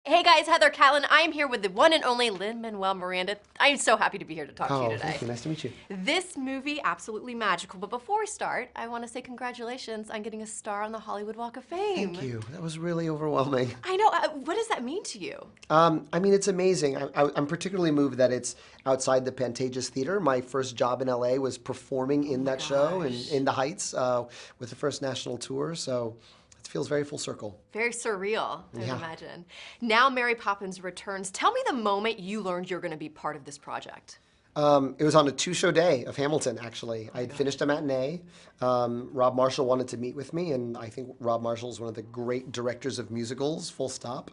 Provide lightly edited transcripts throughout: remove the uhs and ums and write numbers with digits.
Hey guys, Heather Catlin. I am here with the one and only Lin-Manuel Miranda. I am so happy to be here to talk to you today. Thank you. Nice to meet you. This movie, absolutely magical. But before we start, I want to say congratulations on getting a star on the Hollywood Walk of Fame. Thank you. That was really overwhelming. I know. What does that mean to you? I mean, it's amazing. I'm particularly moved that it's outside the Pantages Theater. My first job in LA was performing in that show in the Heights with the first national tour. So it feels very full circle. Very surreal, I would imagine. Now Mary Poppins Returns. Tell me the moment you learned you're going to be part of this project. It was on a two-show day of Hamilton, actually. I had finished a matinee. Rob Marshall wanted to meet with me, and I think Rob Marshall is one of the great directors of musicals, full stop.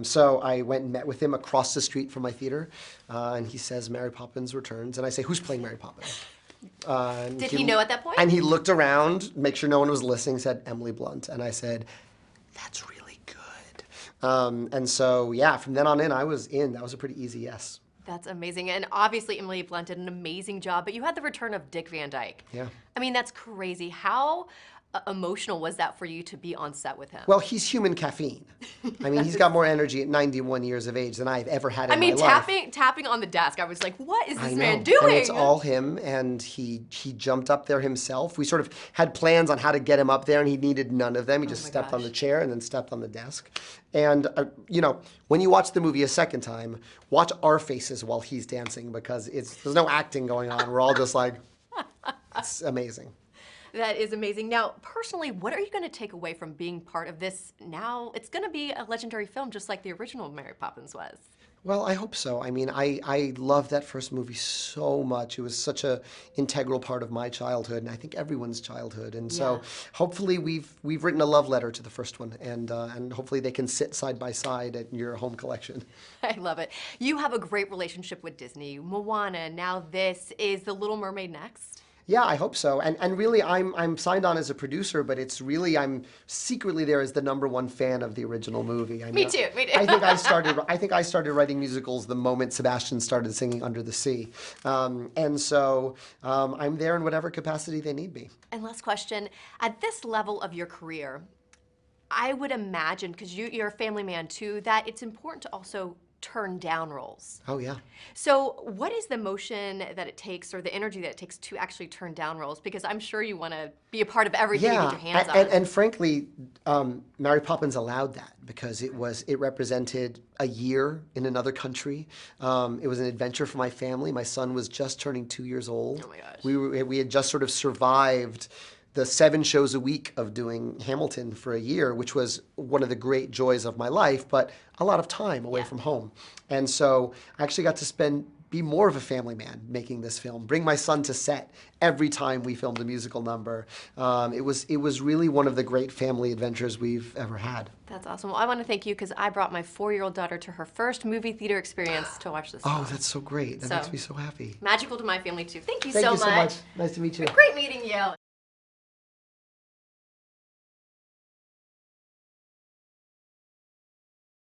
So I went and met with him across the street from my theater, and he says, Mary Poppins Returns, and I say, who's playing Mary Poppins? Did he know at that point? And he looked around, make sure no one was listening, said, Emily Blunt, and I said, that's really good. And so, yeah, from then on in, I was in. That was a pretty easy yes. That's amazing. And obviously Emily Blunt did an amazing job, but you had the return of Dick Van Dyke. Yeah. I mean, that's crazy. How emotional was that for you to be on set with him? Well, he's human caffeine. I mean, he's got more energy at 91 years of age than I've ever had in my life. I mean, tapping on the desk, I was like, what is this man doing? And it's all him, and he jumped up there himself. We sort of had plans on how to get him up there, and he needed none of them. He just stepped on the chair and then stepped on the desk. And, you know, when you watch the movie a second time, watch our faces while he's dancing, because there's no acting going on. We're all just like, it's amazing. That is amazing. Now, personally, what are you going to take away from being part of this? Now, it's going to be a legendary film just like the original Mary Poppins was. Well, I hope so. I mean, I love that first movie so much. It was such an integral part of my childhood, and I think everyone's childhood. And so hopefully we've written a love letter to the first one, and hopefully they can sit side by side at your home collection. I love it. You have a great relationship with Disney. Moana, now this. Is The Little Mermaid next? Yeah, I hope so. And really, I'm signed on as a producer, but it's really, I'm secretly there as the #1 fan of the original movie. I mean, me too. I think I started writing musicals the moment Sebastian started singing Under the Sea. And so I'm there in whatever capacity they need me. And last question, at this level of your career, I would imagine, because you're a family man too, that it's important to also turn down roles. Oh, yeah. So what is the motion that it takes, or the energy that it takes to actually turn down roles? Because I'm sure you want to be a part of everything you get your hands on. And frankly, Mary Poppins allowed that, because it represented a year in another country. It was an adventure for my family. My son was just turning 2 years old. Oh my gosh. We had just sort of survived the 7 shows a week of doing Hamilton for a year, which was one of the great joys of my life, but a lot of time away from home. And so I actually got to be more of a family man making this film, bring my son to set every time we filmed a musical number. It was really one of the great family adventures we've ever had. That's awesome. Well, I want to thank you, because I brought my 4-year-old daughter to her first movie theater experience to watch this film. Oh, that's so great. That makes me so happy. Magical to my family too. Thank you Thank so you much. so much. Nice to meet you. Great meeting you.